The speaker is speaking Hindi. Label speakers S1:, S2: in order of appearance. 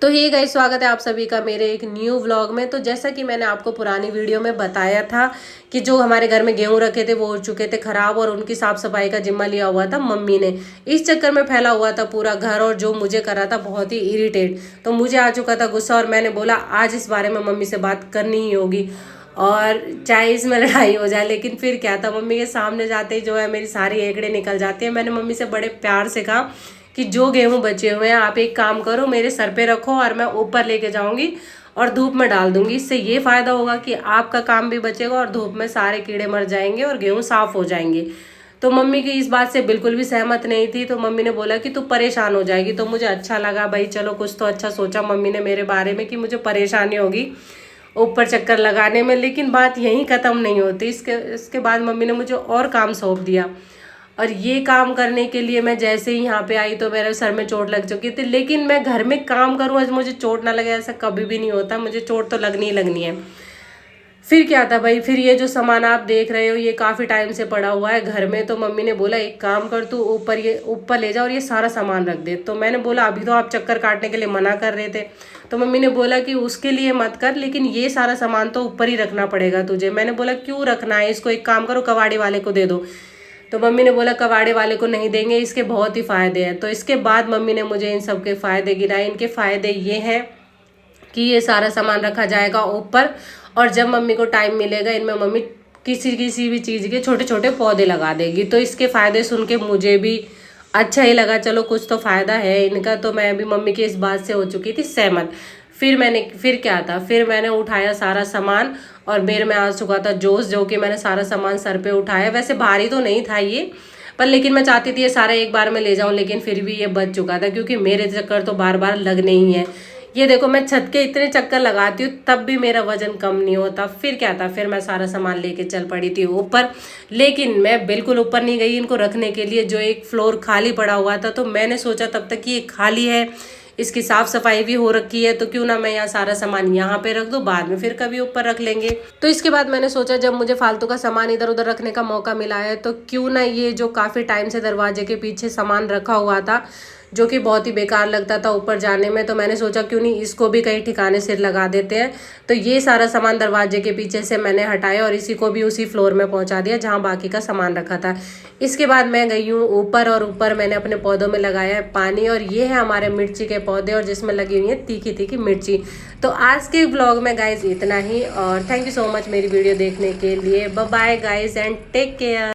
S1: तो हे गाइस, स्वागत है आप सभी का मेरे एक न्यू व्लॉग में। तो जैसा कि मैंने आपको पुरानी वीडियो में बताया था कि जो हमारे घर में गेहूं रखे थे वो हो चुके थे खराब और उनकी साफ सफाई का जिम्मा लिया हुआ था मम्मी ने। इस चक्कर में फैला हुआ था पूरा घर और जो मुझे करा था बहुत ही इरिटेट। तो मुझे आ चुका था गुस्सा और मैंने बोला आज इस बारे में मम्मी से बात करनी ही होगी और चाहे इसमें लड़ाई हो जाए। लेकिन फिर क्या था, मम्मी के सामने जाते ही जो है मेरी सारी एकड़े निकल जाती है। मैंने मम्मी से बड़े प्यार से कहा कि जो गेहूं बचे हुए हैं आप एक काम करो, मेरे सर पे रखो और मैं ऊपर लेके जाऊंगी और धूप में डाल दूंगी। इससे ये फायदा होगा कि आपका काम भी बचेगा और धूप में सारे कीड़े मर जाएंगे और गेहूं साफ हो जाएंगे। तो मम्मी की इस बात से बिल्कुल भी सहमत नहीं थी। तो मम्मी ने बोला कि तू परेशान हो जाएगी। तो मुझे अच्छा लगा, भाई चलो कुछ तो अच्छा सोचा मम्मी ने मेरे बारे में कि मुझे परेशानी होगी ऊपर चक्कर लगाने में। लेकिन बात यहीं ख़त्म नहीं होती। इसके बाद मम्मी ने मुझे और काम सौंप दिया और ये काम करने के लिए मैं जैसे ही यहाँ पे आई तो मेरे सर में चोट लग चुकी थी। लेकिन मैं घर में काम करूँ आज मुझे चोट ना लगे, ऐसा कभी भी नहीं होता। मुझे चोट तो लगनी ही लगनी है। फिर क्या था भाई, फिर ये जो सामान आप देख रहे हो ये काफ़ी टाइम से पड़ा हुआ है घर में। तो मम्मी ने बोला एक काम कर, तू ऊपर ले जा और ये सारा सामान रख दे। तो मैंने बोला अभी तो आप चक्कर काटने के लिए मना कर रहे थे। तो मम्मी ने बोला कि उसके लिए मत कर, लेकिन ये सारा सामान तो ऊपर ही रखना पड़ेगा तुझे। मैंने बोला क्यों रखना है इसको, एक काम करो कबाड़ी वाले को दे दो। तो मम्मी ने बोला कबाड़े वाले को नहीं देंगे, इसके बहुत ही फ़ायदे हैं। तो इसके बाद मम्मी ने मुझे इन सब के फ़ायदे गिनाए। इनके फ़ायदे ये हैं कि ये सारा सामान रखा जाएगा ऊपर और जब मम्मी को टाइम मिलेगा इनमें मम्मी किसी किसी भी चीज़ के छोटे छोटे पौधे लगा देगी। तो इसके फ़ायदे सुन के मुझे भी अच्छा ही लगा, चलो कुछ तो फ़ायदा है इनका। तो मैं भी मम्मी की इस बात से हो चुकी थी सहमत। फिर क्या था, फिर मैंने उठाया सारा सामान और मेरे में आ चुका था जोश, जो कि मैंने सारा सामान सर पे उठाया। वैसे भारी तो नहीं था ये, पर लेकिन मैं चाहती थी ये सारा एक बार में ले जाऊं, लेकिन फिर भी ये बच चुका था क्योंकि मेरे चक्कर तो बार बार लगने ही है। ये देखो मैं छत के इतने चक्कर लगाती हूँ तब भी मेरा वजन कम नहीं होता। फिर क्या था, फिर मैं सारा सामान लेके चल पड़ी थी ऊपर। लेकिन मैं बिल्कुल ऊपर नहीं गई इनको रखने के लिए, जो एक फ्लोर खाली पड़ा हुआ था। तो मैंने सोचा तब तक कि ये खाली है, इसकी साफ सफाई भी हो रखी है, तो क्यों ना मैं यहाँ सारा सामान यहाँ पे रख दूँ, बाद में फिर कभी ऊपर रख लेंगे। तो इसके बाद मैंने सोचा जब मुझे फालतू का सामान इधर उधर रखने का मौका मिला है तो क्यों ना ये जो काफ़ी टाइम से दरवाजे के पीछे सामान रखा हुआ था जो कि बहुत ही बेकार लगता था ऊपर जाने में, तो मैंने सोचा क्यों नहीं इसको भी कहीं ठिकाने से लगा देते हैं। तो ये सारा सामान दरवाजे के पीछे से मैंने हटाया और इसी को भी उसी फ्लोर में पहुंचा दिया जहां बाकी का सामान रखा था। इसके बाद मैं गई हूँ ऊपर और ऊपर मैंने अपने पौधों में लगाया है पानी और ये है हमारे मिर्ची के पौधे और जिसमें लगी हुई है तीखी तीखी मिर्ची। तो आज के ब्लॉग में गाइज इतना ही और थैंक यू सो मच मेरी वीडियो देखने के लिए। Bye bye guys and take care.